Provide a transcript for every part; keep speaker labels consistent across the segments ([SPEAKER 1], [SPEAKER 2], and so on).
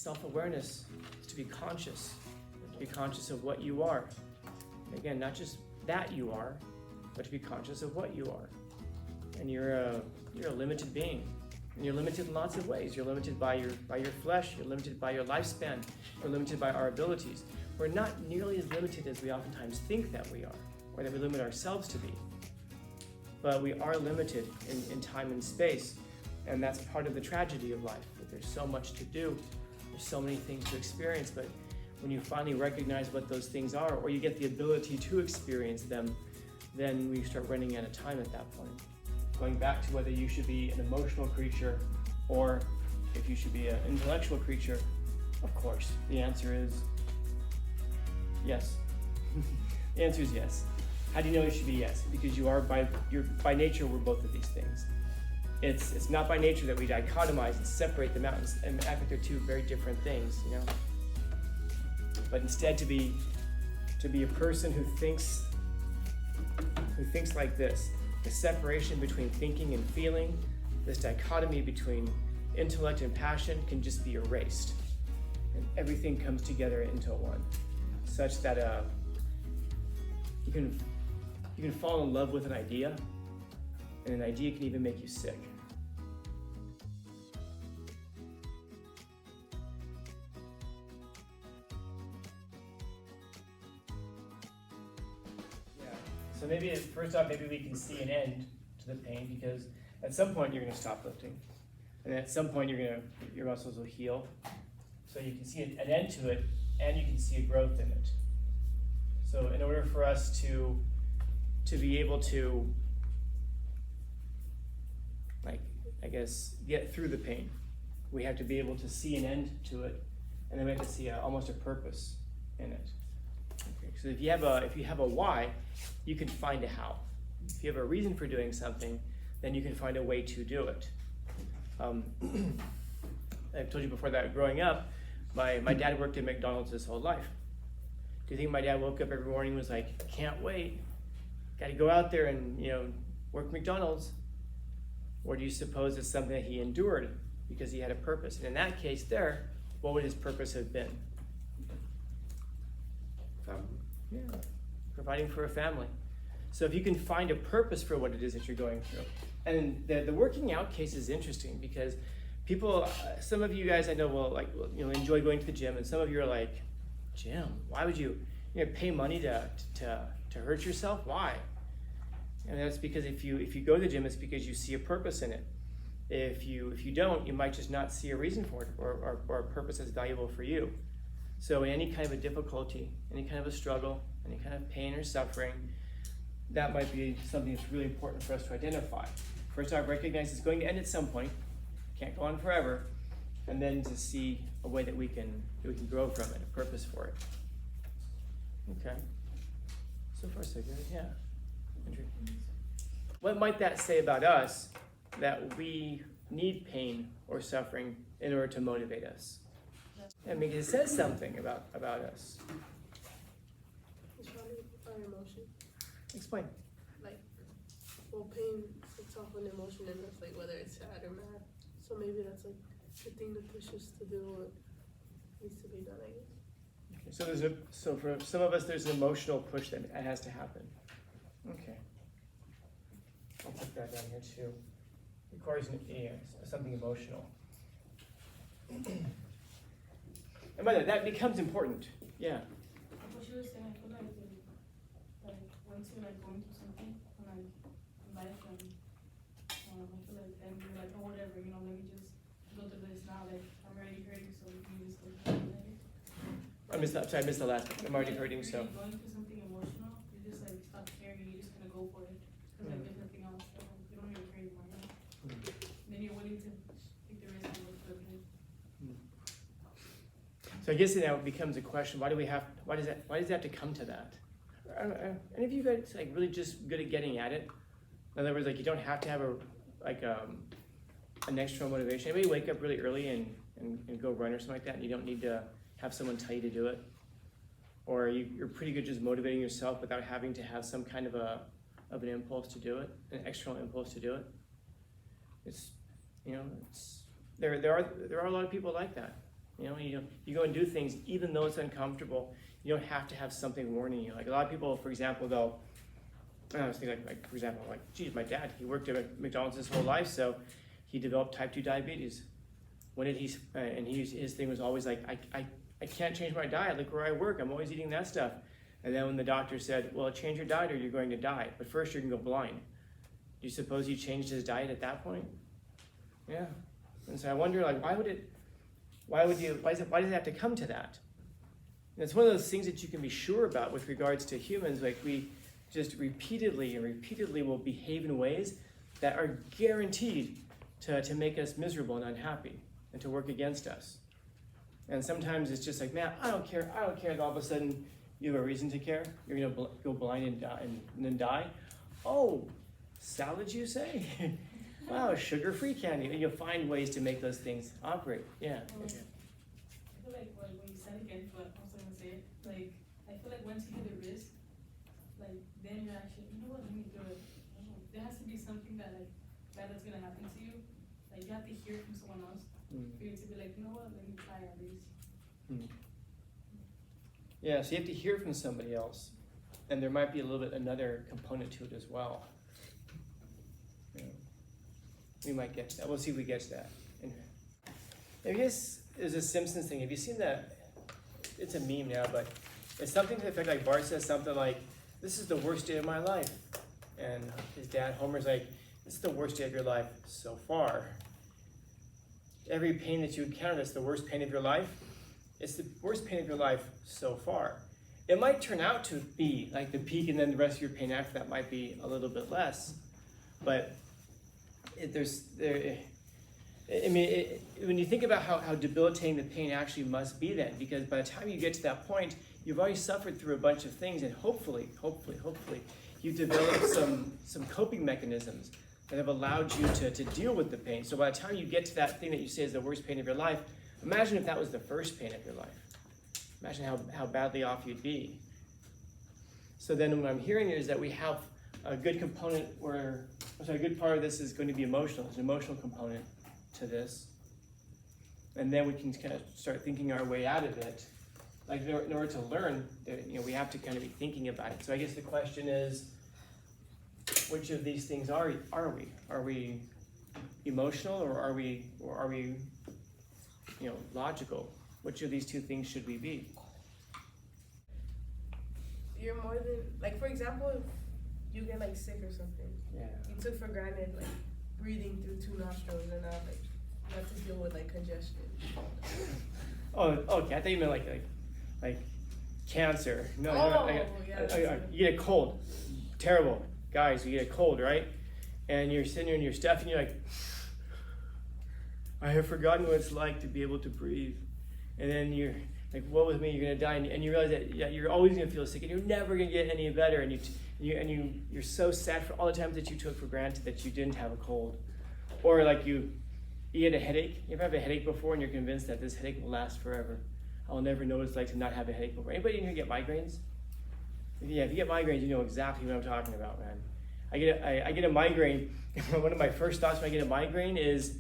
[SPEAKER 1] self-awareness is to be conscious of what you are. Again, not just that you are, but to be conscious of what you are. And you're a limited being, and you're limited in lots of ways. You're limited by your flesh. You're limited by your lifespan. We're limited by our abilities. We're not nearly as limited as we oftentimes think that we are, or that we limit ourselves to be. But we are limited in time and space, and that's part of the tragedy of life. That there's so much to do, there's so many things to experience, but when you finally recognize what those things are, or you get the ability to experience them, then we start running out of time at that point. Going back to whether you should be an emotional creature or if you should be an intellectual creature, of course, the answer is yes. The answer is yes. How do you know it should be yes? Because by nature, we're both of these things. It's not by nature that we dichotomize and separate them out and act like they're two very different things, you know? But instead to be a person who thinks like this, the separation between thinking and feeling, this dichotomy between intellect and passion can just be erased. And everything comes together into one, such that you can fall in love with an idea, and an idea can even make you sick. So maybe first off, maybe we can see an end to the pain, because at some point you're going to stop lifting, and at some point your muscles will heal. So you can see an end to it, and you can see a growth in it. So in order for us to be able to, get through the pain, we have to be able to see an end to it, and then we have to see almost a purpose in it. Okay. So if you have a why, you can find a how. If you have a reason for doing something, then you can find a way to do it. I've told you before that growing up, my dad worked at McDonald's his whole life. Do you think my dad woke up every morning and was like, can't wait, got to go out there and work McDonald's? Or do you suppose it's something that he endured because he had a purpose? And in that case there, what would his purpose have been? Yeah, providing for a family. So if you can find a purpose for what it is that you're going through. And the working out case is interesting because people, some of you guys I know will enjoy going to the gym, and some of you are like, gym, why would you pay money to hurt yourself? Why? And that's because if you go to the gym, it's because you see a purpose in it. If you don't, you might just not see a reason for it or a purpose that's valuable for you. So in any kind of a difficulty, any kind of a struggle, any kind of pain or suffering, that might be something that's really important for us to identify. First off, recognize it's going to end at some point, can't go on forever, and then to see a way that we can grow from it, a purpose for it. Okay. So far so good, yeah. Andrew. What might that say about us that we need pain or suffering in order to motivate us? I mean, it says something about us.
[SPEAKER 2] It's probably our emotion.
[SPEAKER 1] Explain.
[SPEAKER 2] Pain it's off an emotion in us, whether it's sad or mad. So maybe that's the thing to push us to do what needs to be done, I guess.
[SPEAKER 1] Okay, so for some of us, there's an emotional push that has to happen. Okay. I'll put that down here too. It requires something emotional. And by the way, that becomes important. Yeah.
[SPEAKER 3] What she was saying, I feel like once you're going through something in life, and I feel like then you're like, oh whatever, let me just go through this now. I'm already hurting, so we can just go through it.
[SPEAKER 1] I missed the last one. I'm already hurting, so.
[SPEAKER 3] Going through something emotional, you just stop caring. You just gonna go for it because there's nothing else. So you don't even care anymore. Then you're willing to take the risk and go for it.
[SPEAKER 1] So I guess now it becomes a question: why does it have to come to that? Any of you guys really just good at getting at it? In other words, you don't have to have an external motivation. Anybody wake up really early and go run or something like that, and you don't need to have someone tell you to do it? Or you're pretty good just motivating yourself without having to have some kind of an impulse to do it, an external impulse to do it? There are a lot of people like that. You know, you go and do things even though it's uncomfortable. You don't have to have something warning you. Like a lot of people, for example, they'll, I was thinking like for example, like, geez, my dad, he worked at McDonald's his whole life, so he developed type 2 diabetes. When did he, and his thing was always like, I can't change my diet, like where I work, I'm always eating that stuff. And then when the doctor said, well, change your diet or you're going to die, but first you're gonna go blind. Do you suppose he changed his diet at that point? Yeah. And so I wonder, like, why does it have to come to that? And it's one of those things that you can be sure about with regards to humans. Like, we just repeatedly will behave in ways that are guaranteed to make us miserable and unhappy and to work against us. And sometimes it's just like, man, I don't care, and all of a sudden you have a reason to care. You're gonna go blind and die, and then die. Oh, salads, you say? Wow, sugar-free candy. You'll find ways to make those things operate. Yeah.
[SPEAKER 3] I feel like when you said again, but I'm also gonna say it, like, I feel like once you hit a risk, like, then you're actually, you know what, let me do it. There has to be something that's gonna happen to you. Like, you have to hear it from someone else for you to be like, you know what, let me try at least.
[SPEAKER 1] Yeah, so you have to hear from somebody else. And there might be a little bit another component to it as well. Yeah. We might get to that. We'll see if we get to that. Anyway. I guess there's a Simpsons thing. Have you seen that? It's a meme now, but it's something to the effect like Bart says something like, this is the worst day of my life. And his dad, Homer's like, this is the worst day of your life so far. Every pain that you encounter that's the worst pain of your life, it's the worst pain of your life so far. It might turn out to be like the peak, and then the rest of your pain after that might be a little bit less. But when you think about how debilitating the pain actually must be then, because by the time you get to that point, you've already suffered through a bunch of things, and hopefully, you've developed some coping mechanisms that have allowed you to deal with the pain. So by the time you get to that thing that you say is the worst pain of your life, imagine if that was the first pain of your life. Imagine how badly off you'd be. So then what I'm hearing is that we have a good component a good part of this is going to be emotional. There's an emotional component to this. And then we can kind of start thinking our way out of it. Like in order to learn, we have to kind of be thinking about it. So I guess the question is, which of these things are we? Are we emotional or are we logical? Which of these two things should we be?
[SPEAKER 2] You're more than, like, for example, if you get like sick or something,
[SPEAKER 1] Yeah.
[SPEAKER 2] you took for granted like breathing through 2 nostrils and now like you have to deal with like congestion.
[SPEAKER 1] Oh, okay. I thought you meant like cancer. No, you get a cold. Terrible. Guys, you get a cold, right? And you're sitting there in your stuff and you're like, I have forgotten what it's like to be able to breathe. And then you're like, woe with me, you're gonna die. And you realize that you're always gonna feel sick and you're never gonna get any better. And you're so sad for all the times that you took for granted that you didn't have a cold. Or like you had a headache. You ever have a headache before and you're convinced that this headache will last forever? I'll never know what it's like to not have a headache before. Anybody in here get migraines? Yeah, if you get migraines, you know exactly what I'm talking about, man. I get a migraine. One of my first thoughts when I get a migraine is,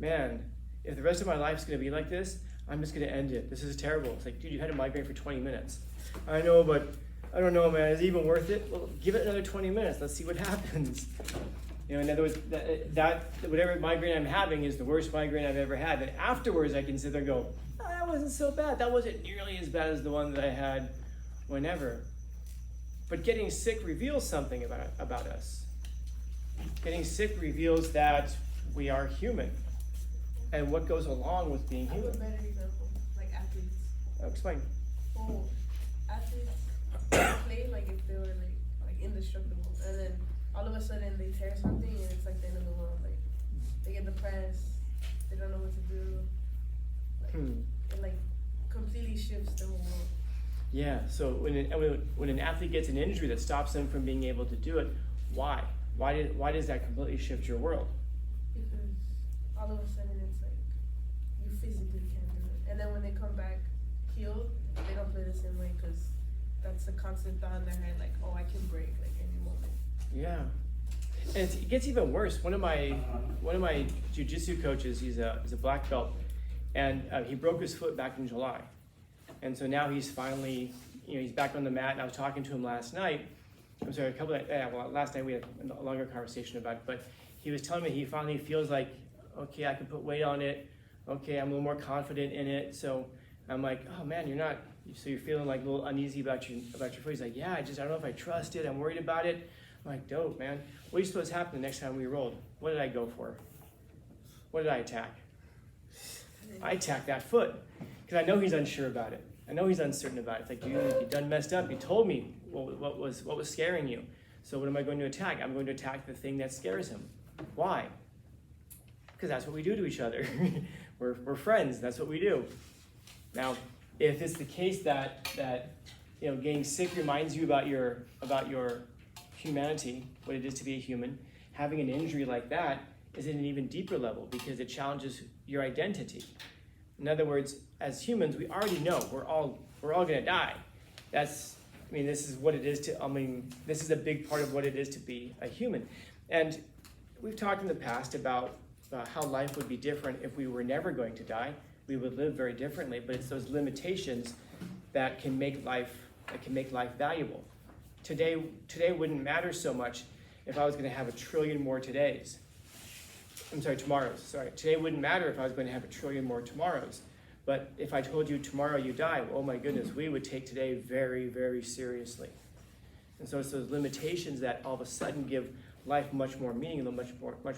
[SPEAKER 1] man, if the rest of my life is going to be like this, I'm just going to end it. This is terrible. It's like, dude, you had a migraine for 20 minutes. I know, but I don't know, man. Is it even worth it? Well, give it another 20 minutes. Let's see what happens. In other words, that whatever migraine I'm having is the worst migraine I've ever had. And afterwards, I can sit there and go, oh, that wasn't so bad. That wasn't nearly as bad as the one that I had whenever. But getting sick reveals something about us. Getting sick reveals that we are human and what goes along with being
[SPEAKER 2] I have
[SPEAKER 1] human.
[SPEAKER 2] a better example, like athletes.
[SPEAKER 1] Explain.
[SPEAKER 2] Oh, athletes play like if they were like indestructible, and then all of a sudden they tear something and it's like the end of the world. Like they get depressed, they don't know what to do. Like it like completely shifts the whole world.
[SPEAKER 1] Yeah, so when an athlete gets an injury that stops them from being able to do it, why? Why does that completely shift your world?
[SPEAKER 2] Because all of a sudden it's like you physically can't do it, and then when they come back healed, they don't play the same way because that's a constant thought in their head, like, oh, I can break like any moment.
[SPEAKER 1] Yeah, and it gets even worse. One of my jiu-jitsu coaches, he's a black belt. And he broke his foot back in July. And so now he's finally, he's back on the mat. And I was talking to him last night. I'm sorry, last night we had a longer conversation about it. But he was telling me he finally feels like, okay, I can put weight on it. Okay, I'm a little more confident in it. So I'm like, oh man, so you're feeling like a little uneasy about your foot. He's like, yeah, I don't know if I trust it. I'm worried about it. I'm like, dope, man. What do you suppose happened the next time we rolled? What did I go for? What did I attack? I attacked that foot because I know he's unsure about it. I know he's uncertain about it. It's like, you done messed up. You told me what was scaring you. So what am I going to attack? I'm going to attack the thing that scares him. Why? Because that's what we do to each other. we're friends. That's what we do. Now, if it's the case that getting sick reminds you about your humanity, what it is to be a human, having an injury like that is at an even deeper level because it challenges your identity. In other words, as humans, we already know we're all going to die. This is what it is this is a big part of what it is to be a human. And we've talked in the past about how life would be different if we were never going to die. We would live very differently, but it's those limitations that can make life valuable. Today wouldn't matter so much if I was going to have 1 trillion more tomorrows. Today wouldn't matter if I was going to have 1 trillion more tomorrows. But if I told you tomorrow you die, oh my goodness, we would take today very, very seriously. And so it's those limitations that all of a sudden give life much more meaning and much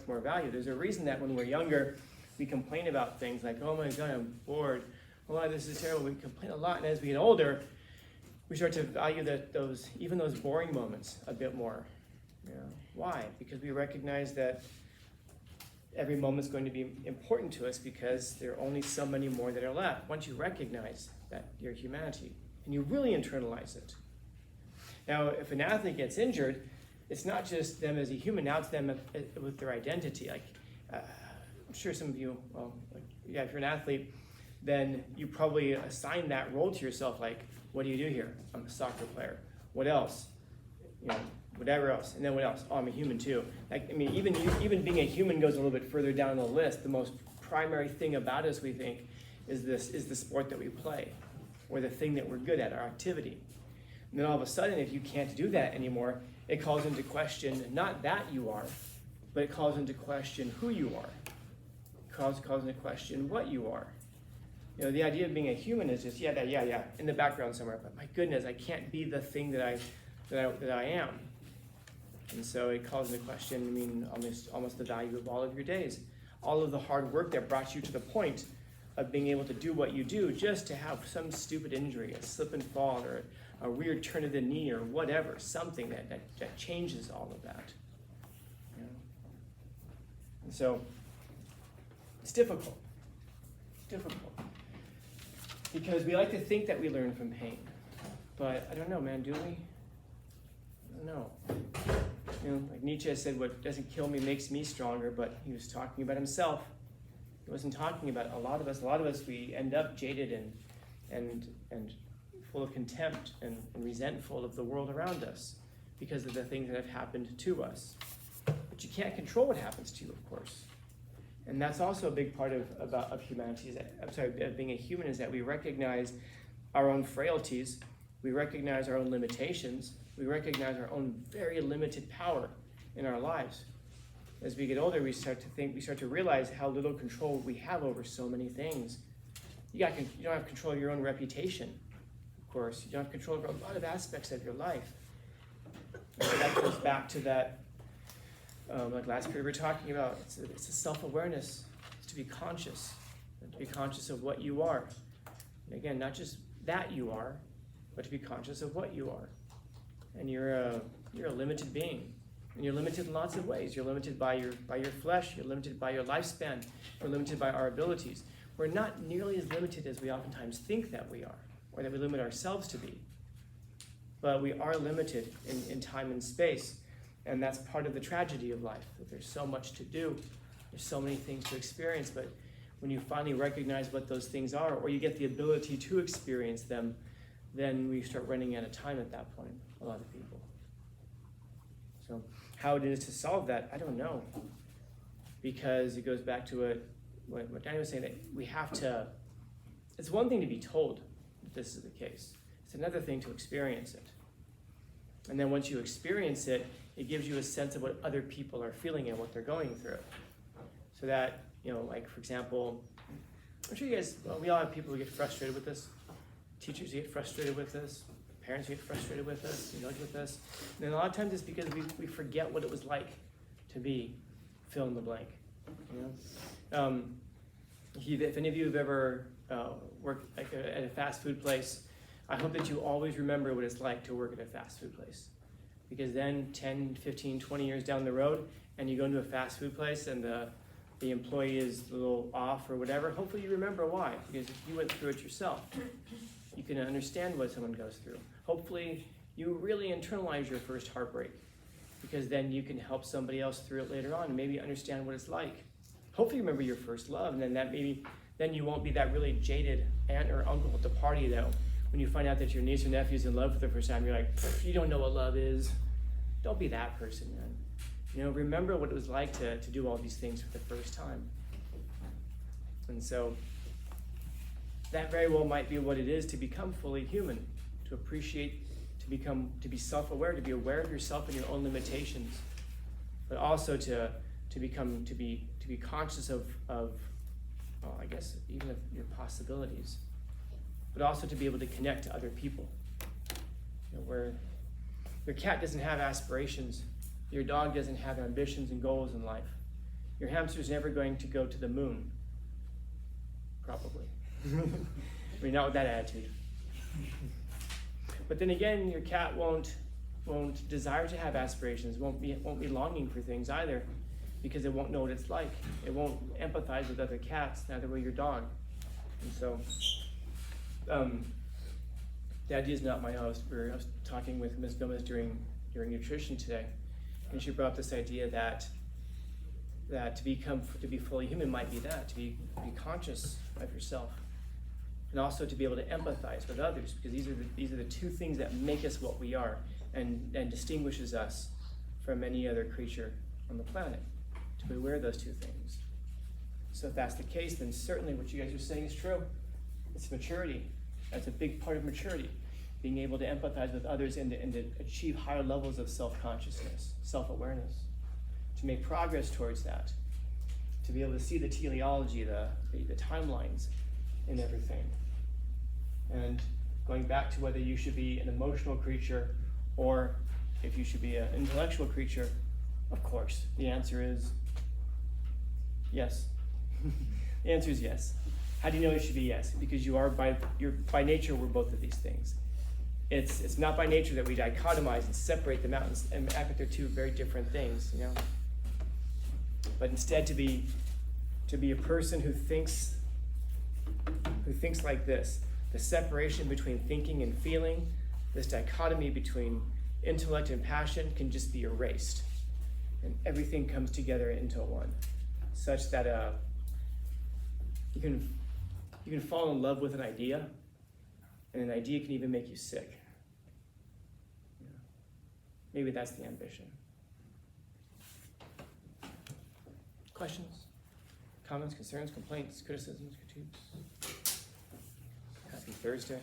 [SPEAKER 1] more value. There's a reason that when we're younger, we complain about things like, oh my God, I'm bored. Oh, this is terrible. We complain a lot. And as we get older, we start to value those boring moments a bit more. Why? Because we recognize that every moment's going to be important to us because there are only so many more that are left. Once you recognize that your humanity and you really internalize it. Now, if an athlete gets injured, it's not just them as a human, now it's them with their identity. I'm sure some of you, if you're an athlete, then you probably assign that role to yourself, like, what do you do here? I'm a soccer player. What else? Whatever else. And then what else? Oh, I'm a human too. Even being a human goes a little bit further down the list. The most primary thing about us, we think, is the sport that we play, or the thing that we're good at, our activity. And then all of a sudden, if you can't do that anymore, it calls into question not that you are, but it calls into question who you are. It calls into question what you are. The idea of being a human is just, yeah, in the background somewhere, but my goodness, I can't be the thing that I am. And so it calls into question, almost the value of all of your days. All of the hard work that brought you to the point of being able to do what you do just to have some stupid injury, a slip and fall, or a weird turn of the knee, or whatever, something that changes all of that. And so it's difficult. Because we like to think that we learn from pain. But I don't know, man, do we? I don't know. Like Nietzsche said, what doesn't kill me makes me stronger, but he was talking about himself. He wasn't talking about a lot of us. A lot of us, we end up jaded and full of contempt and resentful of the world around us because of the things that have happened to us. But you can't control what happens to you, of course. And that's also a big part of humanity, of being a human, is that we recognize our own frailties, we recognize our own limitations, we recognize our own very limited power in our lives. As we get older, we start to realize how little control we have over so many things. You don't have control of your own reputation, of course. You don't have control over a lot of aspects of your life. And so that goes back to that, like last period we were talking about, it's a self-awareness. It's to be conscious of what you are. And again, not just that you are, but to be conscious of what you are. And you're a limited being. And you're limited in lots of ways. You're limited by your flesh, you're limited by your lifespan, you're limited by our abilities. We're not nearly as limited as we oftentimes think that we are, or that we limit ourselves to be. But we are limited in time and space. And that's part of the tragedy of life, that there's so much to do, there's so many things to experience, but when you finally recognize what those things are, or you get the ability to experience them, then we start running out of time at that point, a lot of people. So how it is to solve that, I don't know. Because it goes back to what Danny was saying, that we have to, it's one thing to be told that this is the case. It's another thing to experience it. And then once you experience it, it gives you a sense of what other people are feeling and what they're going through. So that, like for example, I'm sure you guys, we all have people who get frustrated with this. Teachers who get frustrated with this. Parents who get frustrated with us, with us. And a lot of times it's because we forget what it was like to be fill in the blank. If any of you have ever worked at a fast food place, I hope that you always remember what it's like to work at a fast food place. Because then 10, 15, 20 years down the road, and you go into a fast food place and the employee is a little off or whatever, hopefully you remember why. Because if you went through it yourself, you can understand what someone goes through. Hopefully you really internalize your first heartbreak, because then you can help somebody else through it later on and maybe understand what it's like. Hopefully you remember your first love, and then you won't be that really jaded aunt or uncle at the party though. When you find out that your niece or nephew's in love for the first time, you're like, you don't know what love is. Don't be that person, man. Remember what it was like to do all these things for the first time. And so that very well might be what it is to become fully human, to appreciate, to be self-aware, to be aware of yourself and your own limitations, but also to be conscious of I guess even of your possibilities, but also to be able to connect to other people. Where your cat doesn't have aspirations, your dog doesn't have ambitions and goals in life. Your hamster's never going to go to the moon, probably. Not with that attitude. But then again, your cat won't desire to have aspirations, won't be longing for things either, because it won't know what it's like. It won't empathize with other cats, neither will your dog. And so, the idea is not my host. I was talking with Ms. Gomez during nutrition today, and she brought up this idea that to be fully human might be that, to be conscious of yourself, and also to be able to empathize with others, because these are the two things that make us what we are and distinguishes us from any other creature on the planet. To be aware of those two things. So if that's the case, then certainly what you guys are saying is true. It's maturity. That's a big part of maturity. Being able to empathize with others and to achieve higher levels of self-consciousness, self-awareness. To make progress towards that. To be able to see the teleology, the timelines in everything. And going back to whether you should be an emotional creature or if you should be an intellectual creature, of course, the answer is yes. The answer is yes. How do you know it should be yes? Because by nature, we're both of these things. It's not by nature that we dichotomize and separate them out and act like they're two very different things, But instead to be a person who thinks like this, the separation between thinking and feeling, this dichotomy between intellect and passion can just be erased. And everything comes together into one, such that you can fall in love with an idea, and an idea can even make you sick. Maybe that's the ambition. Questions, comments, concerns, complaints, criticisms, critiques? Happy Thursday.